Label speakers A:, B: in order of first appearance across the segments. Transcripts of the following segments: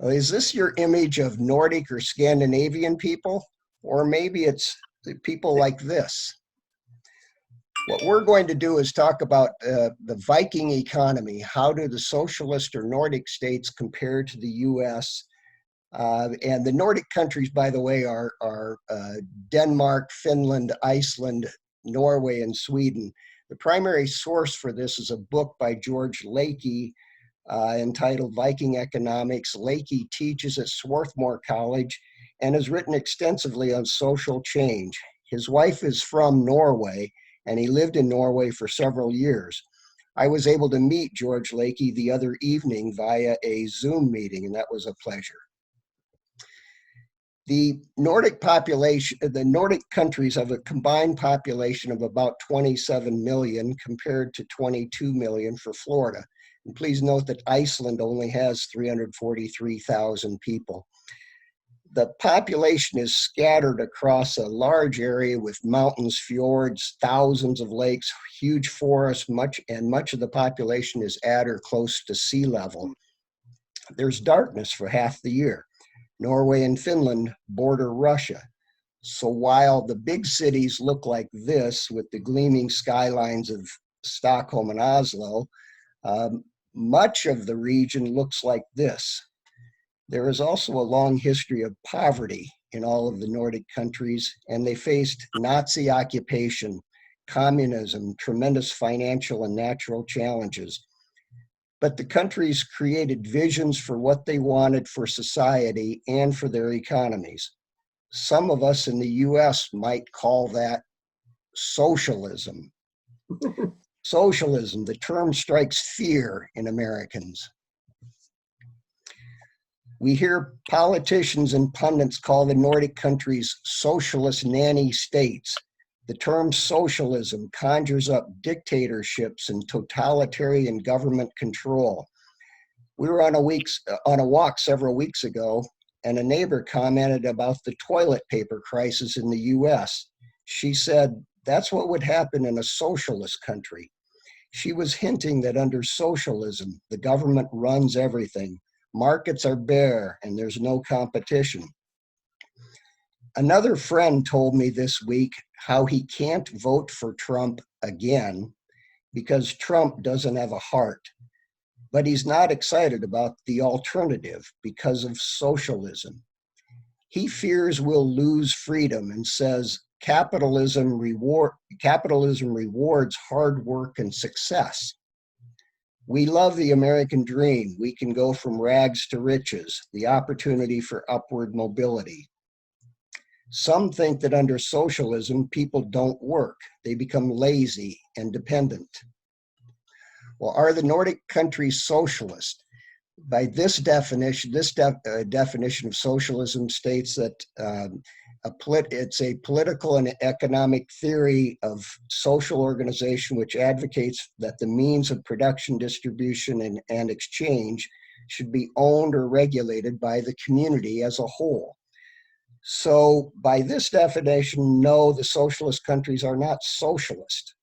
A: Is this your image of Nordic or Scandinavian people? Or maybe it's people like this. What we're going to do is talk about the Viking economy. How do the socialist or Nordic states compare to the US? And the Nordic countries, by the way, are Denmark, Finland, Iceland, Norway, and Sweden. The primary source for this is a book by George Lakey entitled Viking Economics. Lakey teaches at Swarthmore College and has written extensively on social change. His wife is from Norway, and he lived in Norway for several years. I was able to meet George Lakey the other evening via a Zoom meeting, and that was a pleasure. The Nordic population, the Nordic countries have a combined population of about 27 million compared to 22 million for Florida. And please note that Iceland only has 343,000 people. The population is scattered across a large area with mountains, fjords, thousands of lakes, huge forests, much of the population is at or close to sea level. There's darkness for half the year. Norway and Finland border Russia. So while the big cities look like this with the gleaming skylines of Stockholm and Oslo, much of the region looks like this. There is also a long history of poverty in all of the Nordic countries, and they faced Nazi occupation, communism, tremendous financial and natural challenges. But the countries created visions for what they wanted for society and for their economies. Some of us in the US might call that socialism. Socialism, the term strikes fear in Americans. We hear politicians and pundits call the Nordic countries socialist nanny states. The term socialism conjures up dictatorships and totalitarian government control. We were on a walk several weeks ago, and a neighbor commented about the toilet paper crisis in the US. She said, that's what would happen in a socialist country. She was hinting that under socialism, the government runs everything. Markets are bare and there's no competition. Another friend told me this week how he can't vote for Trump again because Trump doesn't have a heart. But he's not excited about the alternative because of socialism. He fears we'll lose freedom and says capitalism rewards hard work and success. We love the American dream. We can go from rags to riches, the opportunity for upward mobility. Some think that under socialism, people don't work. They become lazy and dependent. Well, are the Nordic countries socialist? By this definition, definition of socialism states that it's a political and economic theory of social organization which advocates that the means of production, distribution, and exchange should be owned or regulated by the community as a whole. So by this definition, no, the socialist countries are not socialist.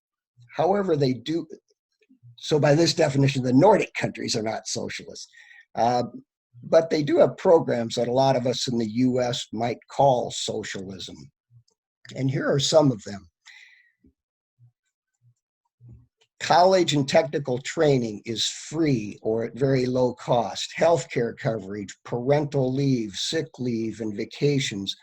A: However, they do. So by this definition, the Nordic countries are not socialist. But they do have programs that a lot of us in the US might call socialism. And here are some of them. College and technical training is free or at very low cost. Healthcare coverage, parental leave, sick leave, and vacations.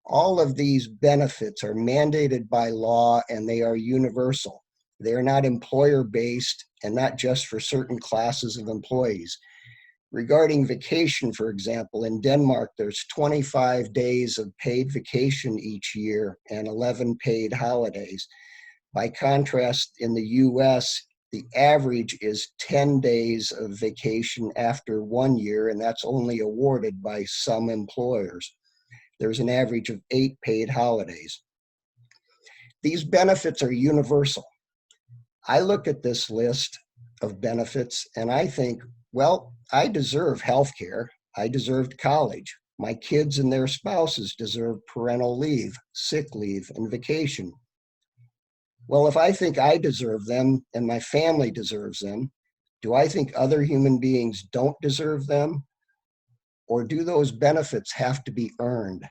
A: All of these benefits are mandated by law and they are universal. They are not employer-based and not just for certain classes of employees. Regarding vacation, for example, in Denmark, there's 25 days of paid vacation each year and 11 paid holidays. By contrast, in the US, the average is 10 days of vacation after 1 year, and that's only awarded by some employers. There's an average of 8 paid holidays. These benefits are universal. I look at this list of benefits and I think, well, I deserve health care. I deserved college. My kids and their spouses deserve parental leave, sick leave, and vacation. Well, if I think I deserve them and my family deserves them, do I think other human beings don't deserve them? or do those benefits have to be earned?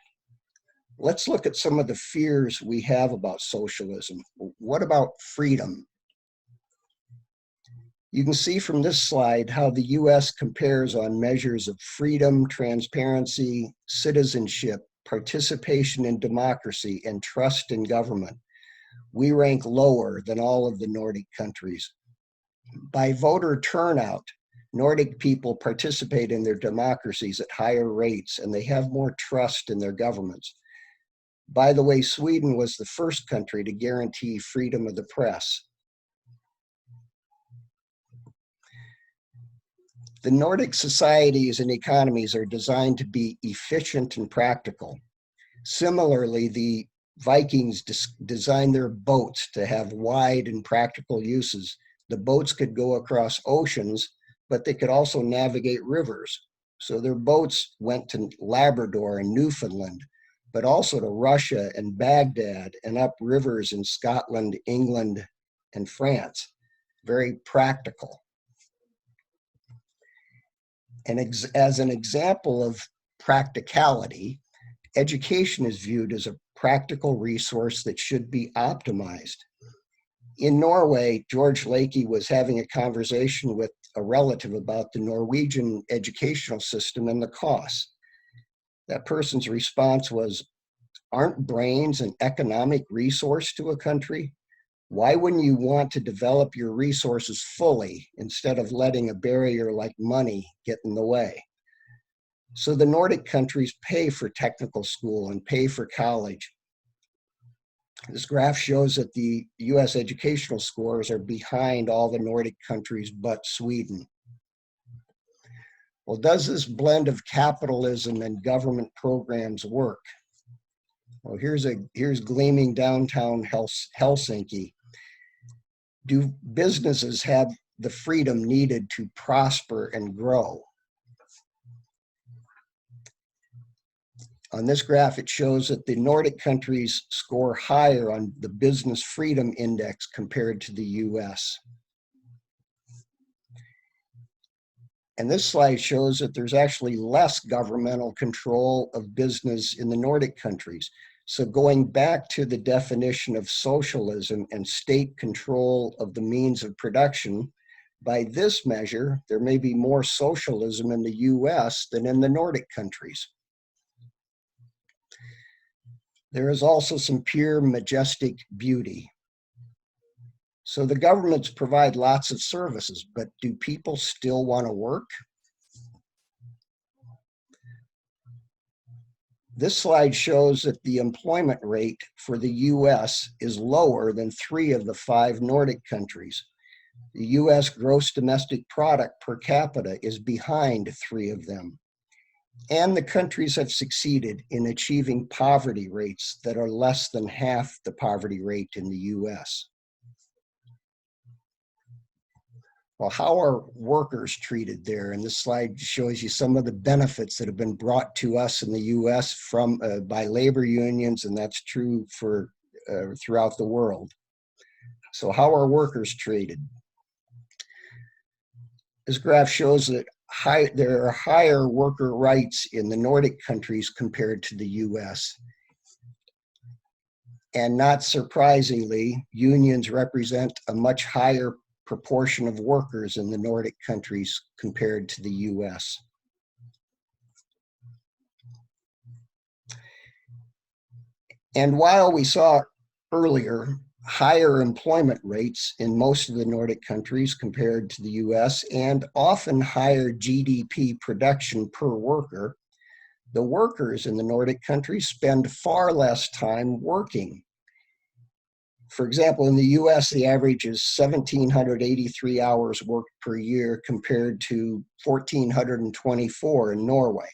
A: Let's look at some of the fears we have about socialism. What about freedom? You can see from this slide how the US compares on measures of freedom, transparency, citizenship, participation in democracy, and trust in government. We rank lower than all of the Nordic countries. By voter turnout, Nordic people participate in their democracies at higher rates, and they have more trust in their governments. By the way, Sweden was the first country to guarantee freedom of the press. The Nordic societies and economies are designed to be efficient and practical. Similarly, the Vikings designed their boats to have wide and practical uses. The boats could go across oceans, but they could also navigate rivers. So their boats went to Labrador and Newfoundland, but also to Russia and Baghdad and up rivers in Scotland, England, and France. Very practical. And as an example of practicality, education is viewed as a practical resource that should be optimized. In Norway, George Lakey was having a conversation with a relative about the Norwegian educational system and the costs. That person's response was, "Aren't brains an economic resource to a country? Why wouldn't you want to develop your resources fully instead of letting a barrier like money get in the way?" So the Nordic countries pay for technical school and pay for college. This graph shows that the US educational scores are behind all the Nordic countries but Sweden. Well, does this blend of capitalism and government programs work? Well, here's gleaming downtown Helsinki. Do businesses have the freedom needed to prosper and grow? On this graph, it shows that the Nordic countries score higher on the Business Freedom Index compared to the US. And this slide shows that there's actually less governmental control of business in the Nordic countries. So going back to the definition of socialism and state control of the means of production, by this measure, there may be more socialism in the US than in the Nordic countries. There is also some pure majestic beauty. So the governments provide lots of services, but do people still want to work? This slide shows that the employment rate for the US is lower than 3 of the 5 Nordic countries. The US gross domestic product per capita is behind 3 of them. And the countries have succeeded in achieving poverty rates that are less than half the poverty rate in the US. Well, how are workers treated there? And this slide shows you some of the benefits that have been brought to us in the US from by labor unions, and that's true for throughout the world. So how are workers treated? This graph shows that there are higher worker rights in the Nordic countries compared to the US. And not surprisingly, unions represent a much higher proportion of workers in the Nordic countries compared to the US. And while we saw earlier higher employment rates in most of the Nordic countries compared to the US, and often higher GDP production per worker, the workers in the Nordic countries spend far less time working. For example, in the US, the average is 1,783 hours worked per year compared to 1,424 in Norway.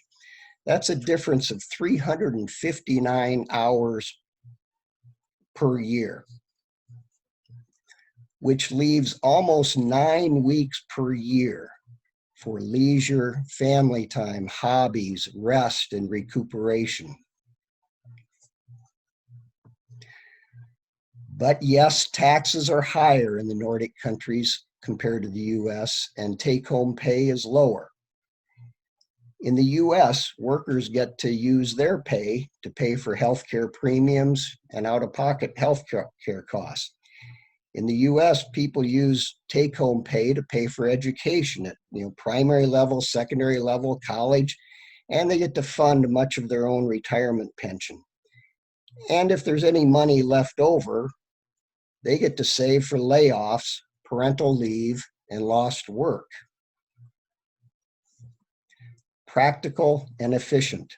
A: That's a difference of 359 hours per year, which leaves almost 9 weeks per year for leisure, family time, hobbies, rest, and recuperation. But yes, taxes are higher in the Nordic countries compared to the US, and take-home pay is lower. In the US, workers get to use their pay to pay for healthcare premiums and out-of-pocket healthcare costs. In the US, people use take-home pay to pay for education at primary level, secondary level, college, and they get to fund much of their own retirement pension. And if there's any money left over, they get to save for layoffs, parental leave, and lost work. Practical and efficient.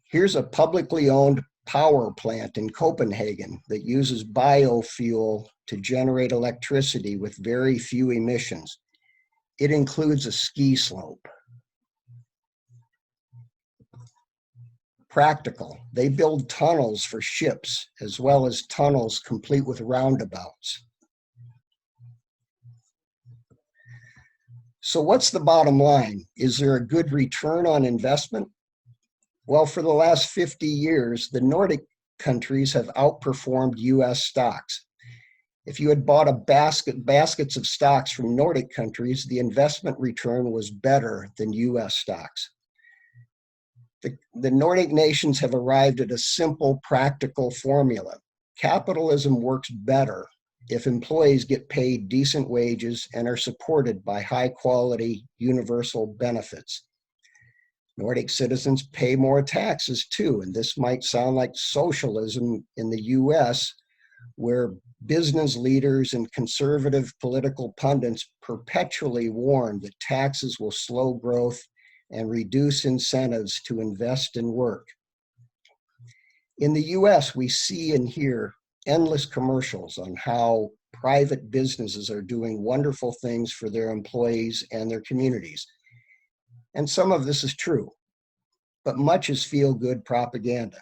A: Here's a publicly owned power plant in Copenhagen that uses biofuel to generate electricity with very few emissions. It includes a ski slope. Practical. They build tunnels for ships as well as tunnels complete with roundabouts. So what's the bottom line? Is there a good return on investment? Well, for the last 50 years, the Nordic countries have outperformed US stocks. If you had bought baskets of stocks from Nordic countries, the investment return was better than US stocks. The Nordic nations have arrived at a simple, practical formula. Capitalism works better if employees get paid decent wages and are supported by high-quality universal benefits. Nordic citizens pay more taxes too, and this might sound like socialism in the US, where business leaders and conservative political pundits perpetually warn that taxes will slow growth and reduce incentives to invest and work. In the US, we see and hear endless commercials on how private businesses are doing wonderful things for their employees and their communities. And some of this is true, but much is feel-good propaganda.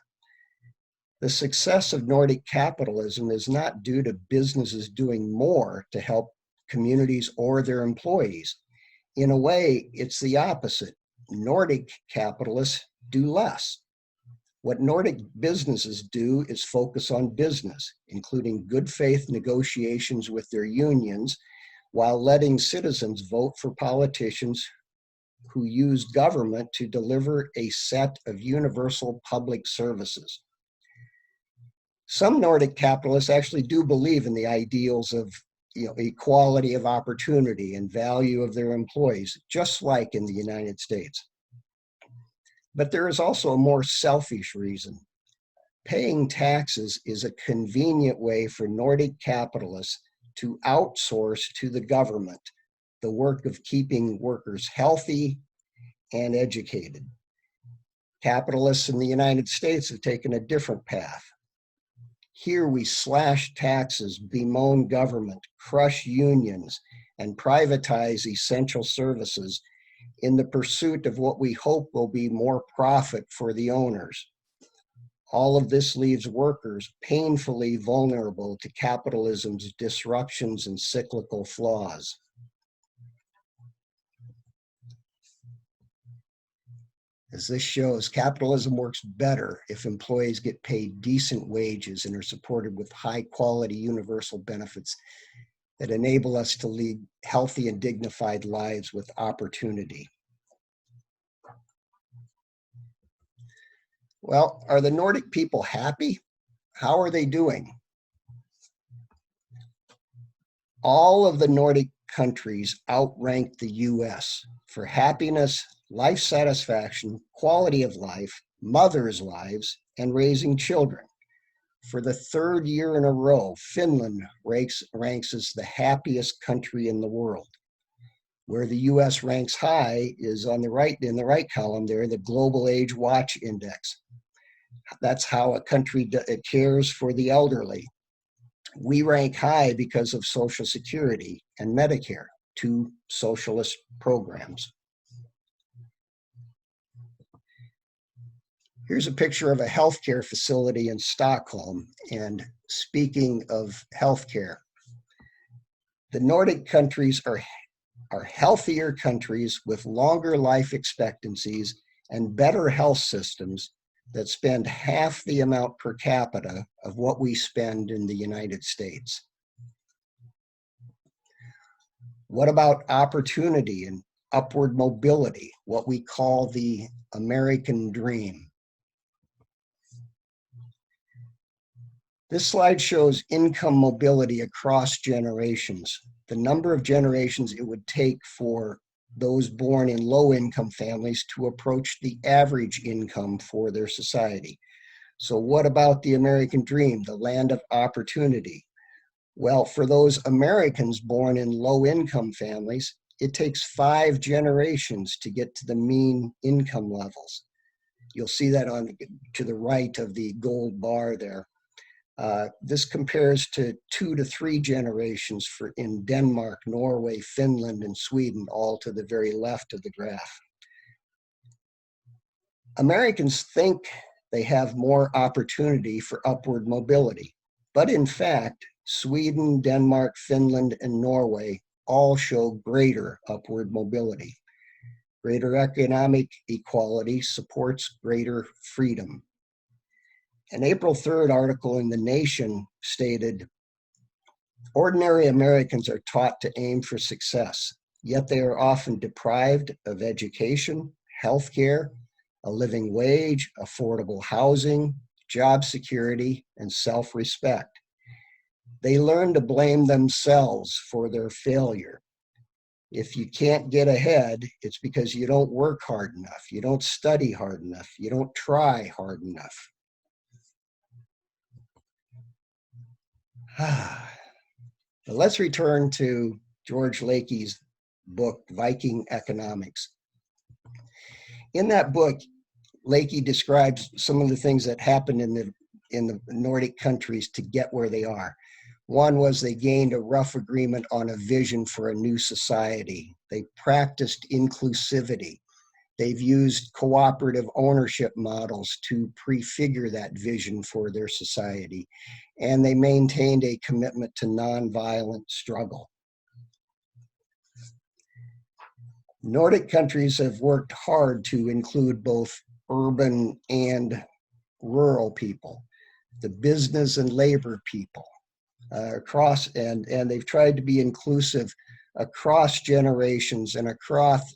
A: The success of Nordic capitalism is not due to businesses doing more to help communities or their employees. In a way, it's the opposite. Nordic capitalists do less. What Nordic businesses do is focus on business, including good faith negotiations with their unions, while letting citizens vote for politicians who use government to deliver a set of universal public services. Some Nordic capitalists actually do believe in the ideals of equality of opportunity and value of their employees, just like in the United States. But there is also a more selfish reason. Paying taxes is a convenient way for Nordic capitalists to outsource to the government the work of keeping workers healthy and educated. Capitalists in the United States have taken a different path. Here we slash taxes, bemoan government, crush unions, and privatize essential services in the pursuit of what we hope will be more profit for the owners. All of this leaves workers painfully vulnerable to capitalism's disruptions and cyclical flaws. As this shows, capitalism works better if employees get paid decent wages and are supported with high-quality universal benefits that enable us to lead healthy and dignified lives with opportunity. Well, are the Nordic people happy? How are they doing? All of the Nordic countries outrank the US for happiness, life satisfaction, quality of life, mothers' lives, and raising children. For the third year in a row, Finland ranks as the happiest country in the world. Where the US ranks high is on the right, in the right column there, the Global Age Watch Index. That's how a country cares for the elderly. We rank high because of Social Security and Medicare, two socialist programs. Here's a picture of a healthcare facility in Stockholm. And speaking of healthcare, the Nordic countries are healthier countries with longer life expectancies and better health systems that spend half the amount per capita of what we spend in the United States. What about opportunity and upward mobility, what we call the American dream. This slide shows income mobility across generations, the number of generations it would take for those born in low-income families to approach the average income for their society. So what about the American dream, the land of opportunity? Well, for those Americans born in low-income families, it takes 5 generations to get to the mean income levels. You'll see that to the right of the gold bar there. This compares to 2 to 3 generations in Denmark, Norway, Finland, and Sweden, all to the very left of the graph. Americans think they have more opportunity for upward mobility, but in fact, Sweden, Denmark, Finland, and Norway all show greater upward mobility. Greater economic equality supports greater freedom. An April 3rd article in The Nation stated, "Ordinary Americans are taught to aim for success, yet they are often deprived of education, healthcare, a living wage, affordable housing, job security, and self-respect. They learn to blame themselves for their failure. If you can't get ahead, it's because you don't work hard enough, you don't study hard enough, you don't try hard enough." But let's return to George Lakey's book, Viking Economics. In that book, Lakey describes some of the things that happened in the Nordic countries to get where they are. One was they gained a rough agreement on a vision for a new society. They practiced inclusivity. They've used cooperative ownership models to prefigure that vision for their society. And they maintained a commitment to nonviolent struggle. Nordic countries have worked hard to include both urban and rural people, the business and labor people, and they've tried to be inclusive across generations and across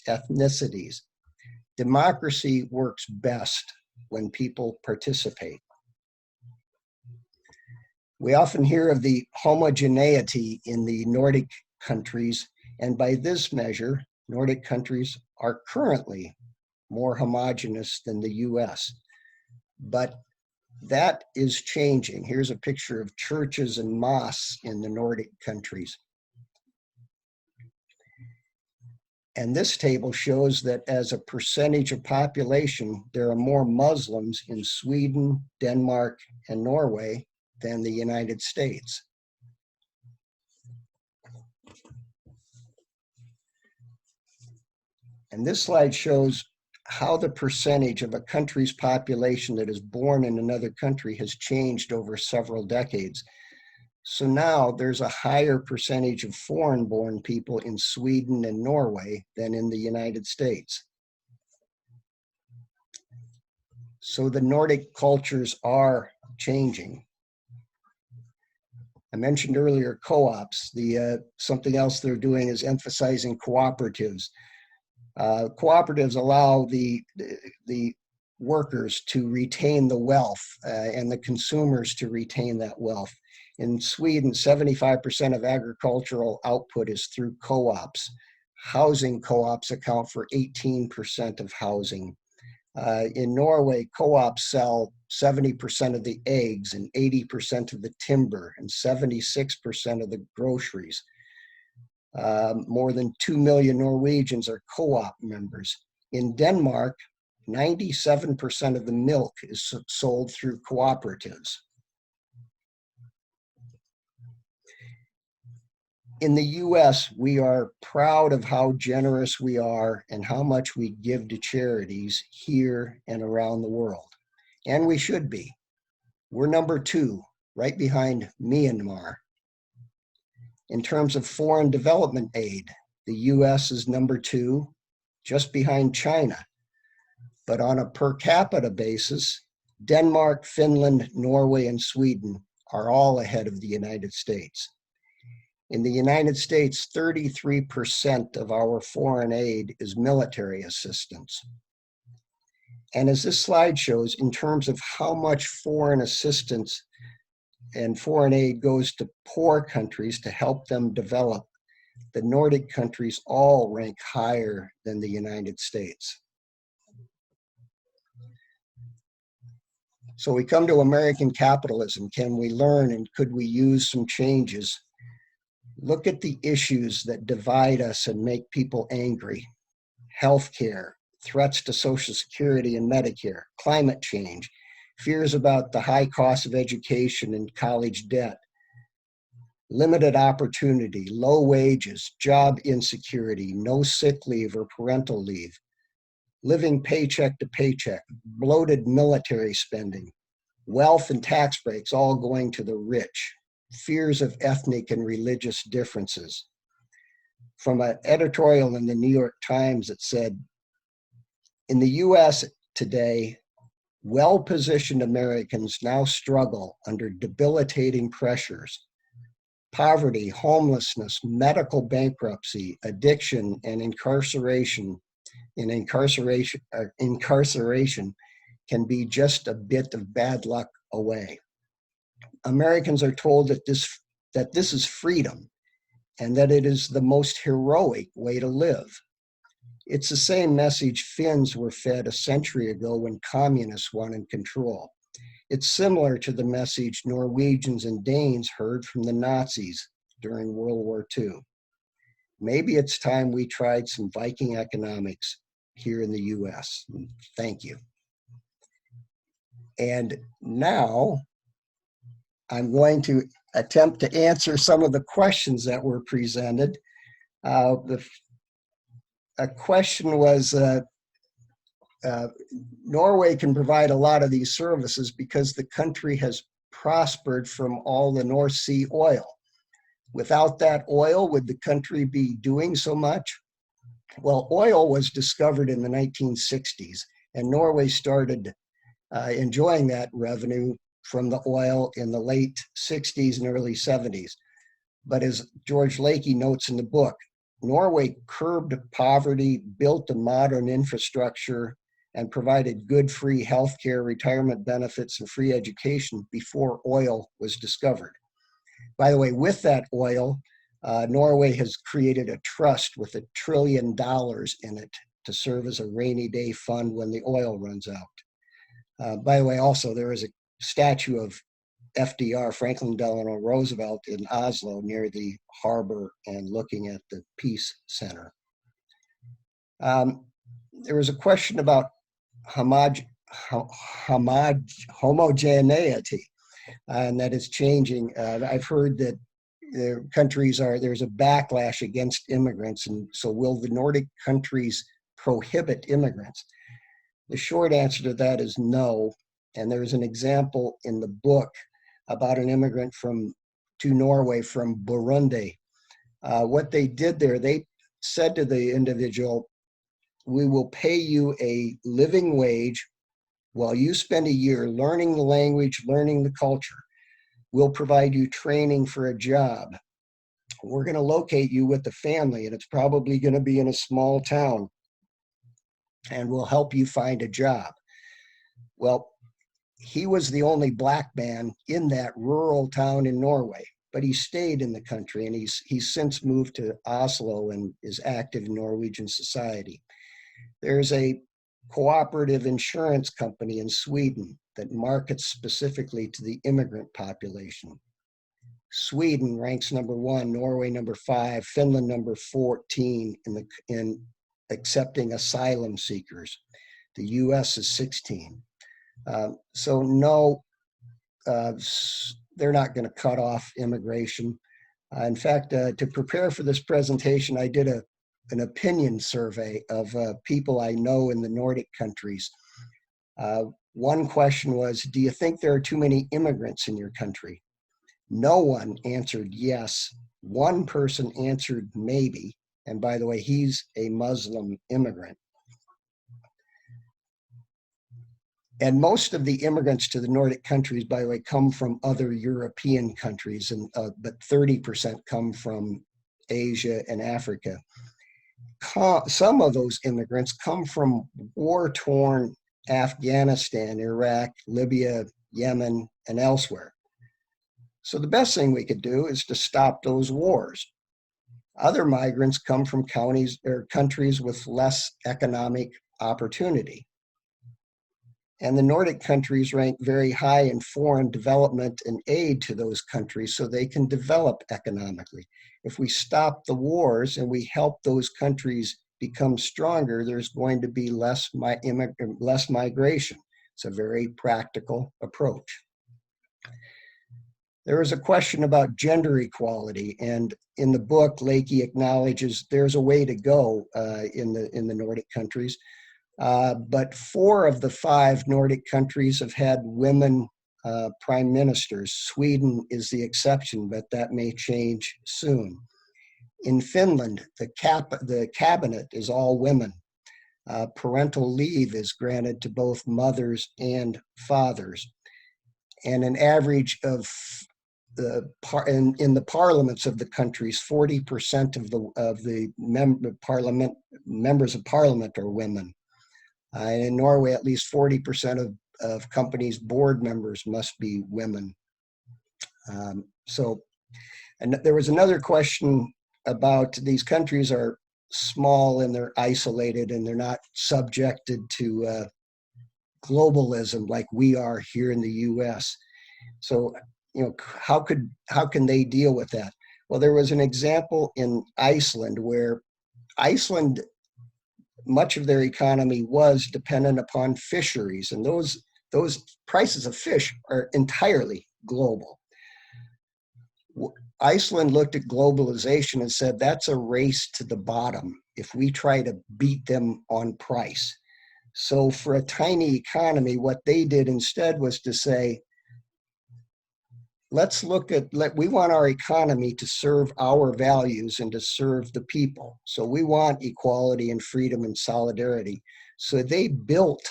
A: ethnicities. Democracy works best when people participate. We often hear of the homogeneity in the Nordic countries, and by this measure, Nordic countries are currently more homogeneous than the US. But that is changing. Here's a picture of churches and mosques in the Nordic countries. And this table shows that as a percentage of population, there are more Muslims in Sweden, Denmark, and Norway than the United States. And this slide shows how the percentage of a country's population that is born in another country has changed over several decades. So now there's a higher percentage of foreign-born people in Sweden and Norway than in the United States. So the Nordic cultures are changing. I mentioned earlier co-ops. Something else they're doing is emphasizing cooperatives. Cooperatives allow the workers to retain the wealth and the consumers to retain that wealth. In Sweden, 75% of agricultural output is through co-ops. Housing co-ops account for 18% of housing. In Norway, co-ops sell 70% of the eggs and 80% of the timber and 76% of the groceries. More than 2 million Norwegians are co-op members. In Denmark, 97% of the milk is sold through cooperatives. In the US, we are proud of how generous we are and how much we give to charities here and around the world. And we should be. We're number 2, right behind Myanmar. In terms of foreign development aid, the US is number 2, just behind China. But on a per capita basis, Denmark, Finland, Norway, and Sweden are all ahead of the United States. In the United States, 33% of our foreign aid is military assistance. And as this slide shows, in terms of how much foreign assistance and foreign aid goes to poor countries to help them develop, the Nordic countries all rank higher than the United States. So we come to American capitalism. Can we learn and could we use some changes? Look at the issues that divide us and make people angry. Healthcare, threats to Social Security and Medicare, climate change, fears about the high cost of education and college debt, limited opportunity, low wages, job insecurity, no sick leave or parental leave, living paycheck to paycheck, bloated military spending, wealth and tax breaks all going to the rich, fears of ethnic and religious differences. From an editorial in the New York Times, it said, in the US today, well-positioned Americans now struggle under debilitating pressures. Poverty, homelessness, medical bankruptcy, addiction, and incarceration can be just a bit of bad luck away. Americans are told that this is freedom and that it is the most heroic way to live. It's the same message Finns were fed a century ago when communists wanted control. It's similar to the message Norwegians and Danes heard from the Nazis during World War II. Maybe it's time we tried some Viking economics here in the US. Thank you. And now I'm going to attempt to answer some of the questions that were presented. A question was, Norway can provide a lot of these services because the country has prospered from all the North Sea oil. Without that oil, would the country be doing so much? Well, oil was discovered in the 1960s, and Norway started enjoying that revenue from the oil in the late 60s and early 70s. But as George Lakey notes in the book, Norway curbed poverty, built a modern infrastructure, and provided good free healthcare, retirement benefits, and free education before oil was discovered. By the way, with that oil, Norway has created a trust with $1 trillion in it to serve as a rainy day fund when the oil runs out. By the way, also, there is a statue of FDR, Franklin Delano Roosevelt, in Oslo near the harbor and looking at the Peace Center. There was a question about homogeneity, and that is changing. I've heard that there's a backlash against immigrants, and so will the Nordic countries prohibit immigrants? The short answer to that is no, and there's an example in the book about an immigrant to Norway from Burundi. What they did there, they said to the individual, we will pay you a living wage while you spend a year learning the language, learning the culture. We'll provide you training for a job. We're going to locate you with the family, and it's probably going to be in a small town, and we'll help you find a job. Well, he was the only Black man in that rural town in Norway, but he stayed in the country, and he's since moved to Oslo and is active in Norwegian society. There's a cooperative insurance company in Sweden that markets specifically to the immigrant population. Sweden ranks #1, Norway #5, Finland #14 in accepting asylum seekers. The US is 16. So no, they're not going to cut off immigration. In fact, to prepare for this presentation, I did an opinion survey of people I know in the Nordic countries. One question was, do you think there are too many immigrants in your country? No one answered yes. One person answered maybe. And by the way, he's a Muslim immigrant. And most of the immigrants to the Nordic countries, by the way, come from other European countries, and but 30% come from Asia and Africa. Some of those immigrants come from war-torn Afghanistan, Iraq, Libya, Yemen, and elsewhere. So the best thing we could do is to stop those wars. Other migrants come from counties or countries with less economic opportunity. And the Nordic countries rank very high in foreign development and aid to those countries so they can develop economically. If we stop the wars and we help those countries become stronger, there's going to be less migration. It's a very practical approach. There is a question about gender equality, and in the book, Lakey acknowledges there's a way to go in the Nordic countries. But 4 of the 5 Nordic countries have had women prime ministers. Sweden is the exception, but that may change soon. In Finland, the cabinet is all women. Parental leave is granted to both mothers and fathers. And an average of in the parliaments of the countries, 40% of the members of parliament are women. And in Norway, at least 40% of companies' board members must be women. And there was another question about these countries are small and they're isolated and they're not subjected to globalism like we are here in the US. So, how can they deal with that? Well, there was an example in Iceland where Iceland, much of their economy was dependent upon fisheries, and those prices of fish are entirely global. Iceland looked at globalization and said, that's a race to the bottom if we try to beat them on price. So for a tiny economy, what they did instead was to say, we want our economy to serve our values and to serve the people. So we want equality and freedom and solidarity. So they built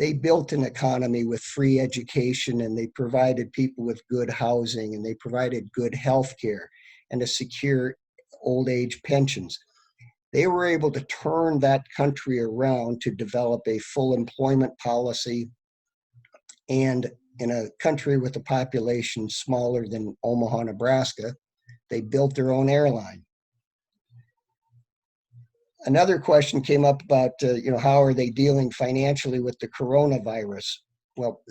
A: an economy with free education, and they provided people with good housing, and they provided good health care and a secure old age pensions. They were able to turn that country around to develop a full employment policy, and in a country with a population smaller than Omaha, Nebraska, they built their own airline. Another question came up about, how are they dealing financially with the coronavirus? Well,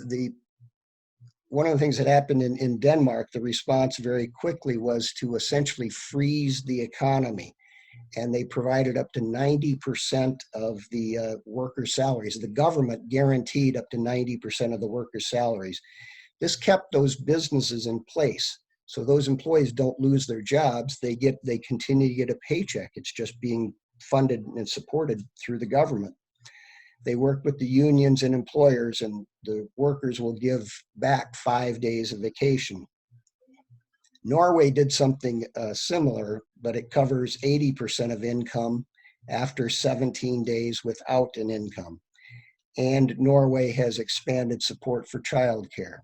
A: one of the things that happened in Denmark, the response very quickly was to essentially freeze the economy. And they provided up to 90% of the workers' salaries. The government guaranteed up to 90% of the workers' salaries. This kept those businesses in place. So those employees don't lose their jobs. They continue to get a paycheck. It's just being funded and supported through the government. They work with the unions and employers, and the workers will give back 5 days of vacation. Norway did something similar, but it covers 80% of income after 17 days without an income. And Norway has expanded support for childcare.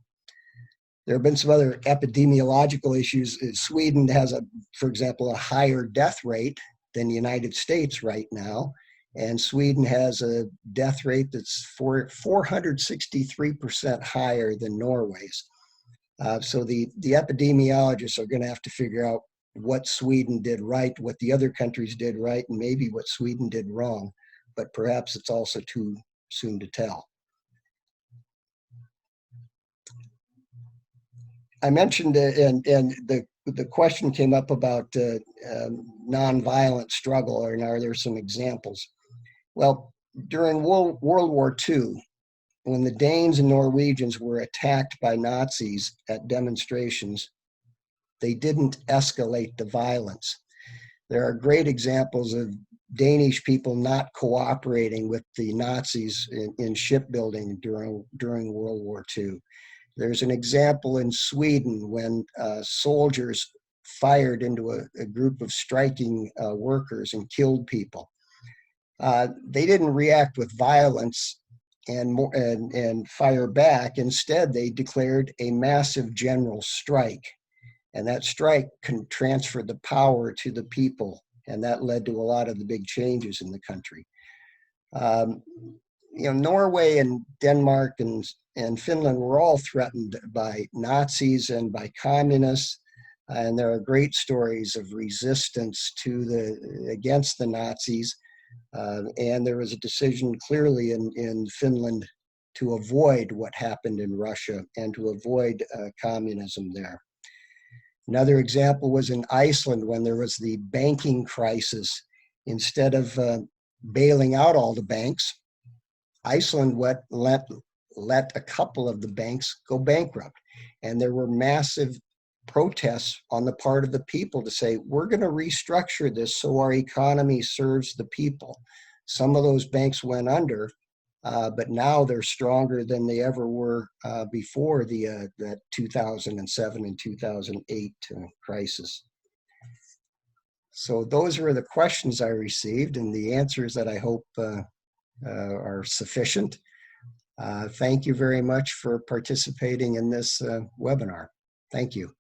A: There have been some other epidemiological issues. Sweden has, for example, a higher death rate than the United States right now. And Sweden has a death rate that's 463% higher than Norway's. So the epidemiologists are going to have to figure out what Sweden did right, what the other countries did right, and maybe what Sweden did wrong. But perhaps it's also too soon to tell. I mentioned, and the question came up about nonviolent struggle, and are there some examples? Well, during World War II, when the Danes and Norwegians were attacked by Nazis at demonstrations, they didn't escalate the violence. There are great examples of Danish people not cooperating with the Nazis in shipbuilding during World War II. There's an example in Sweden when soldiers fired into a group of striking workers and killed people. They didn't react with violence. and fire back. Instead, they declared a massive general strike, and that strike transferred the power to the people, and that led to a lot of the big changes in the country. Um, Norway and Denmark and Finland were all threatened by Nazis and by communists, and there are great stories of resistance against the Nazis. And there was a decision clearly in Finland to avoid what happened in Russia and to avoid communism there. Another example was in Iceland when there was the banking crisis. Instead of bailing out all the banks, Iceland let a couple of the banks go bankrupt. And there were massive protests on the part of the people to say, we're going to restructure this so our economy serves the people. Some of those banks went under, but now they're stronger than they ever were before that 2007 and 2008 crisis. So those were the questions I received and the answers that I hope are sufficient. Thank you very much for participating in this webinar. Thank you.